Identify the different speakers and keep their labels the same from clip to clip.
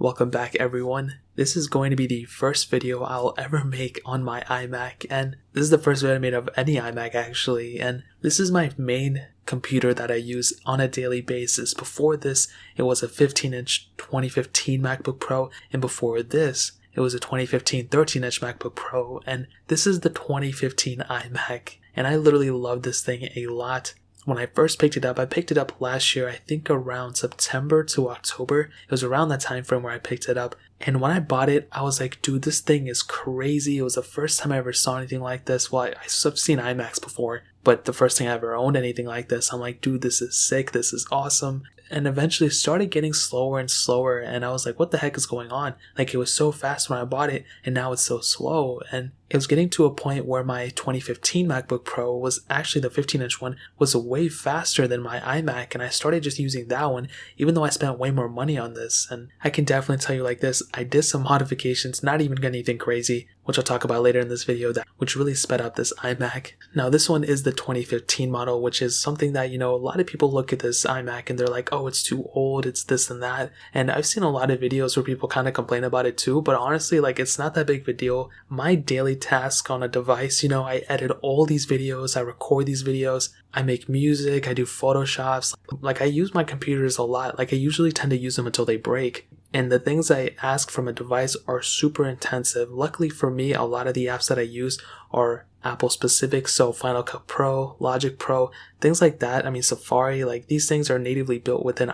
Speaker 1: Welcome back everyone. This is going to be the first video I'll ever make on my iMac, and this is the first video I made of any iMac actually, and this is my main computer that I use on a daily basis. Before this, it was a 15-inch 2015 MacBook Pro, and before this, it was a 2015 13-inch MacBook Pro, and this is the 2015 iMac, and I literally love this thing a lot. When I first picked it up, I picked it up last year, I think around September to October. It was around that time frame where I picked it up. And when I bought it, I was like, dude, this thing is crazy. It was the first time I ever saw anything like this. Well, I've seen iMacs before, but the first thing I ever owned anything like this. I'm like, dude, this is sick. This is awesome. And eventually started getting slower and slower. And I was like, what the heck is going on? Like, it was so fast when I bought it, and now it's so slow. And it was getting to a point where my 2015 MacBook Pro was actually the 15-inch one, was way faster than my iMac. And I started just using that one, even though I spent way more money on this. And I can definitely tell you like this, I did some modifications, not even anything crazy, which I'll talk about later in this video, which really sped up this iMac. Now this one is the 2015 model, which is something that, a lot of people look at this iMac and they're like, oh, it's too old, it's this and that. And I've seen a lot of videos where people kind of complain about it too, but honestly, like, it's not that big of a deal. My daily task on a device, I edit all these videos, I record these videos, I make music, I do Photoshops. Like, I use my computers a lot. Like, I usually tend to use them until they break. And the things I ask from a device are super intensive. Luckily for me, a lot of the apps that I use are Apple specific, so Final Cut Pro, Logic Pro, things like that. I mean, Safari, like, these things are natively built within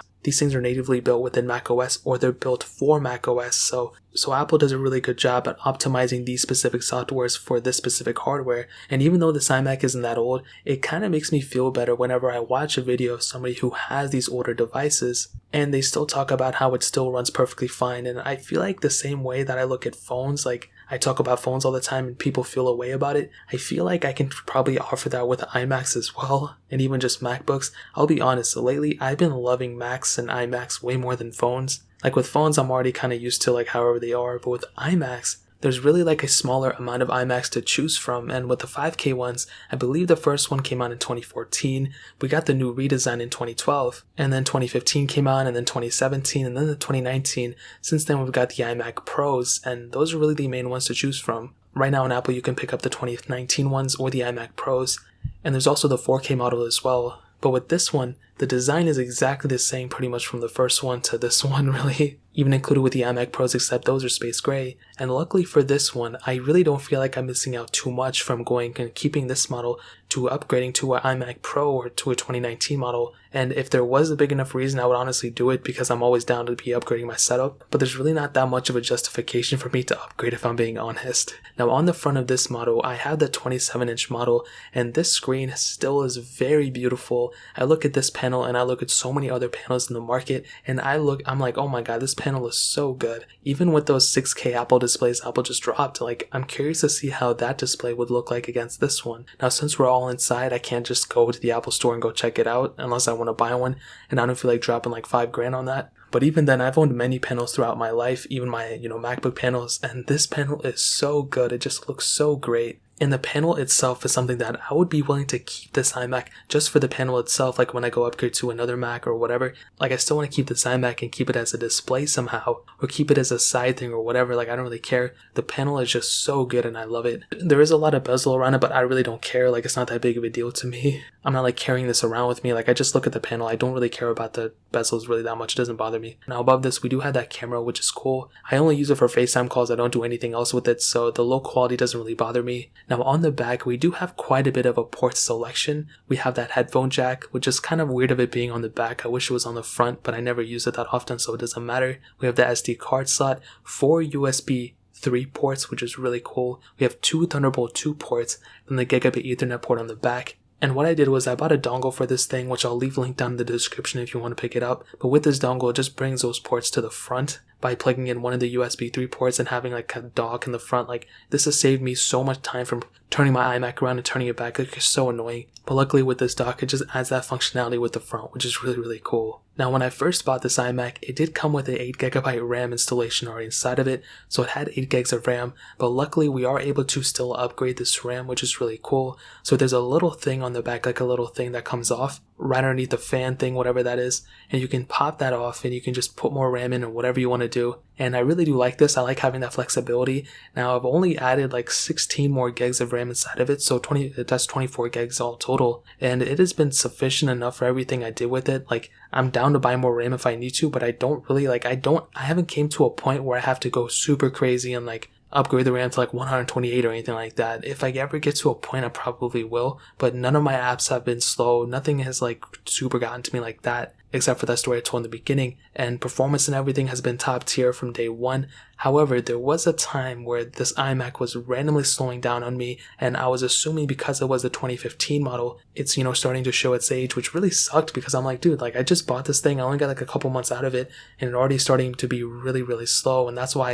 Speaker 1: macOS, or they're built for macOS. So Apple does a really good job at optimizing these specific softwares for this specific hardware. And even though this iMac isn't that old, it kind of makes me feel better whenever I watch a video of somebody who has these older devices and they still talk about how it still runs perfectly fine. And I feel like the same way that I look at phones, like, I talk about phones all the time and people feel a way about it, I feel like I can probably offer that with iMacs as well, and even just MacBooks. I'll be honest, lately I've been loving Macs and iMacs way more than phones. Like, with phones, I'm already kind of used to like however they are, but with iMacs, there's really like a smaller amount of iMacs to choose from. And with the 5K ones, I believe the first one came out in 2014. We got the new redesign in 2012, and then 2015 came out, and then 2017, and then the 2019. Since then, we've got the iMac Pros, and those are really the main ones to choose from. Right now on Apple, you can pick up the 2019 ones or the iMac Pros, and there's also the 4K model as well. But with this one, the design is exactly the same pretty much from the first one to this one, really. Even included with the iMac Pros, except those are space gray. And luckily for this one, I really don't feel like I'm missing out too much from going and keeping this model to upgrading to an iMac Pro or to a 2019 model. And if there was a big enough reason, I would honestly do it, because I'm always down to be upgrading my setup. But there's really not that much of a justification for me to upgrade, if I'm being honest. Now on the front of this model, I have the 27-inch model, and this screen still is very beautiful. I look at this panel and I look at so many other panels in the market, and I'm like, oh my god, this panel is so good. Even with those 6K Apple displays Apple just dropped, like, I'm curious to see how that display would look like against this one. Now, since we're all inside, I can't just go to the Apple store and go check it out unless I want to buy one, and I don't feel like dropping like $5,000 on that. But even then, I've owned many panels throughout my life, even my, MacBook panels, and this panel is so good. It just looks so great. And the panel itself is something that I would be willing to keep this iMac just for the panel itself. Like, when I go upgrade to another Mac or whatever, like, I still want to keep this iMac and keep it as a display somehow, or keep it as a side thing or whatever. Like, I don't really care. The panel is just so good and I love it. There is a lot of bezel around it, but I really don't care. Like, it's not that big of a deal to me. I'm not like carrying this around with me. Like, I just look at the panel. I don't really care about the bezels really that much. It doesn't bother me. Now above this, we do have that camera, which is cool. I only use it for FaceTime calls. I don't do anything else with it, so the low quality doesn't really bother me. Now on the back, we do have quite a bit of a port selection. We have that headphone jack, which is kind of weird of it being on the back. I wish it was on the front, but I never use it that often, so it doesn't matter. We have the SD card slot, 4 USB 3 ports, which is really cool. We have 2 Thunderbolt 2 ports, then the Gigabit Ethernet port on the back. And what I did was I bought a dongle for this thing, which I'll leave linked down in the description if you want to pick it up. But with this dongle, it just brings those ports to the front by plugging in one of the USB 3 ports and having like a dock in the front. Like, this has saved me so much time from turning my iMac around and turning it back. Like, it's so annoying. But luckily with this dock, it just adds that functionality with the front, which is really, really cool. Now, when I first bought this iMac, it did come with an 8GB RAM installation already inside of it, so it had 8 gigs of RAM, but luckily we are able to still upgrade this RAM, which is really cool. So there's a little thing on the back, like a little thing that comes off right underneath the fan thing, whatever that is, and you can pop that off and you can just put more RAM in or whatever you want to do. And I really do like this. I like having that flexibility. Now I've only added like 16 more gigs of RAM inside of it, so that's 24 gigs all total, and it has been sufficient enough for everything I did with it. Like, I'm down to buy more RAM if I need to, but I don't really I haven't came to a point where I have to go super crazy and like upgrade the RAM to like 128 or anything like that. If I ever get to a point, I probably will, but none of my apps have been slow. Nothing has like super gotten to me like that, except for that story I told in the beginning, and performance and everything has been top tier from day one. However, there was a time where this iMac was randomly slowing down on me, and I was assuming because it was the 2015 model, it's, starting to show its age, which really sucked because I'm like, dude, like I just bought this thing, I only got like a couple months out of it, and it already starting to be really, really slow, and that's why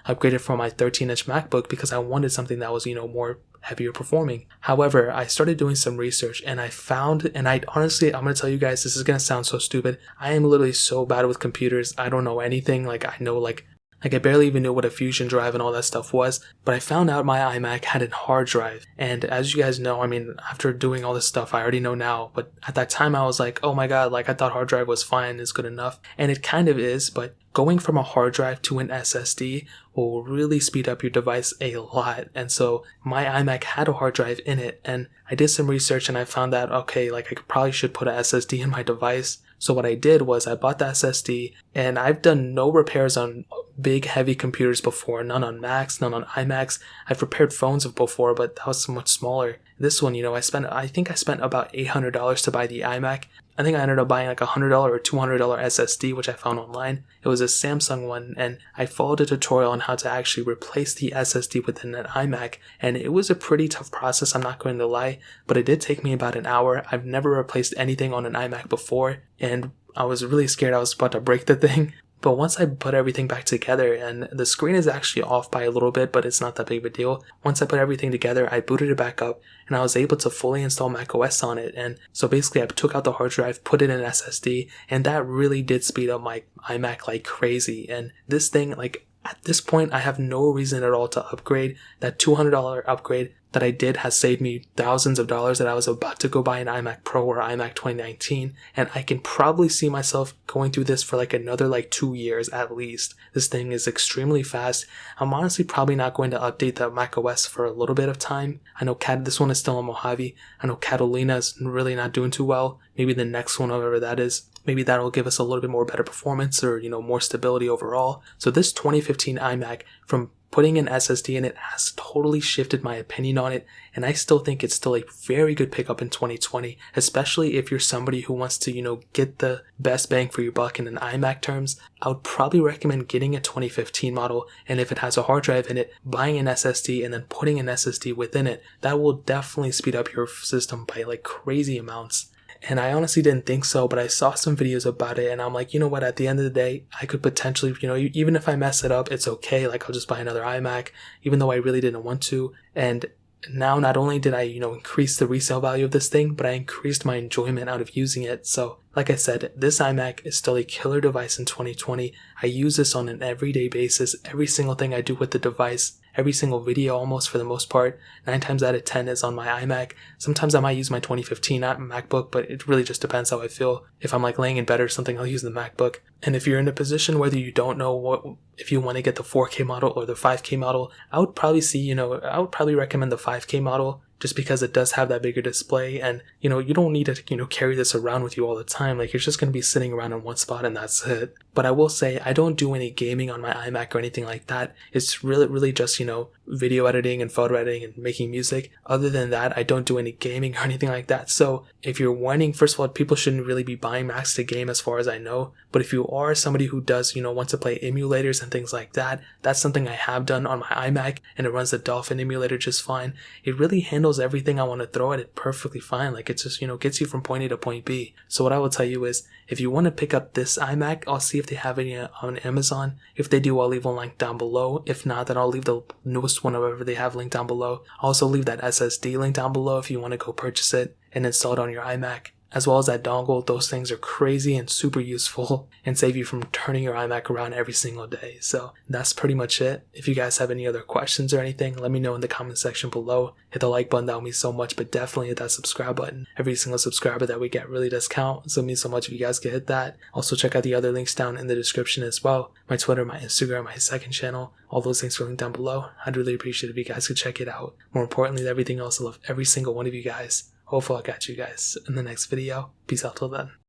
Speaker 1: I upgraded from my 13-inch MacBook, because I wanted something that was, more heavier performing. However, I started doing some research and I found, and I'm going to tell you guys, this is going to sound so stupid. I am literally so bad with computers. I don't know anything. Like, I know like I barely even knew what a fusion drive and all that stuff was, but I found out my iMac had a hard drive. And as you guys know, I mean, after doing all this stuff, I already know now, but at that time I was like, oh my god, like I thought hard drive was fine, is good enough. And it kind of is, but going from a hard drive to an SSD will really speed up your device a lot. And so my iMac had a hard drive in it, and I did some research and I found that, okay, like I probably should put an SSD in my device. So what I did was I bought the SSD, and I've done no repairs on big heavy computers before, none on Macs, none on iMacs. I've repaired phones before, but that was so much smaller. This one, I think I spent about $800 to buy the iMac. I think I ended up buying like a $100 or $200 SSD, which I found online. It was a Samsung one, and I followed a tutorial on how to actually replace the SSD within an iMac, and it was a pretty tough process, I'm not going to lie, but it did take me about an hour. I've never replaced anything on an iMac before, and I was really scared I was about to break the thing. But once I put everything back together, and the screen is actually off by a little bit, but it's not that big of a deal. Once I put everything together, I booted it back up, and I was able to fully install macOS on it. And so basically I took out the hard drive, put it in an SSD, and that really did speed up my iMac like crazy. And this thing, like at this point, I have no reason at all to upgrade. That $200 upgrade that I did has saved me thousands of dollars that I was about to go buy an iMac Pro or iMac 2019, and I can probably see myself going through this for like another 2 years at least. This thing is extremely fast. I'm honestly probably not going to update the macOS for a little bit of time. I know this one is still on Mojave. I know Catalina is really not doing too well. Maybe the next one, whatever that is, maybe that'll give us a little bit more better performance or, more stability overall. So this 2015 iMac, from putting an SSD in it, has totally shifted my opinion on it, and I still think it's still a very good pickup in 2020, especially if you're somebody who wants to, get the best bang for your buck in an iMac terms. I would probably recommend getting a 2015 model, and if it has a hard drive in it, buying an SSD and then putting an SSD within it. That will definitely speed up your system by crazy amounts. And I honestly didn't think so, but I saw some videos about it, and I'm like, you know what, at the end of the day, I could potentially, even if I mess it up, it's okay. I'll just buy another iMac, even though I really didn't want to. And now not only did I, increase the resale value of this thing, but I increased my enjoyment out of using it. So like I said, this iMac is still a killer device in 2020. I use this on an everyday basis. Every single thing I do with the device, every single video almost for the most part, 9 times out of 10 is on my iMac. Sometimes I might use my 2015 MacBook, but it really just depends how I feel. If I'm laying in bed or something, I'll use the MacBook. And if you're in a position whether you don't know if you want to get the 4K model or the 5K model, I would probably recommend the 5K model, just because it does have that bigger display, and you don't need to carry this around with you all the time. It's just going to be sitting around in one spot and that's it. But I will say, I don't do any gaming on my iMac or anything like that. It's really just video editing and photo editing and making music. Other than that, I don't do any gaming or anything like that. So if you're wanting, first of all, people shouldn't really be buying Macs to game as far as I know, but if you are somebody who does want to play emulators and things like that, that's something I have done on my iMac, and it runs the Dolphin emulator just fine. It really handles everything I want to throw at it perfectly fine. It just gets you from point A to point B. So what I will tell you is, if you want to pick up this iMac, I'll see if they have any on Amazon. If they do, I'll leave a link down below. If not, then I'll leave the newest one, whatever they have, linked down below. I'll also leave that SSD link down below if you want to go purchase it and install it on your iMac. as well as that dongle. Those things are crazy and super useful and save you from turning your iMac around every single day. So that's pretty much it. If you guys have any other questions or anything, let me know in the comment section below. Hit the like button, that would mean so much, but definitely hit that subscribe button. Every single subscriber that we get really does count, so it means so much if you guys could hit that. Also check out the other links down in the description as well. My Twitter, my Instagram, my second channel, all those links are linked down below. I'd really appreciate it if you guys could check it out. More importantly than everything else, I love every single one of you guys. Hopefully I'll catch you guys in the next video. Peace out till then.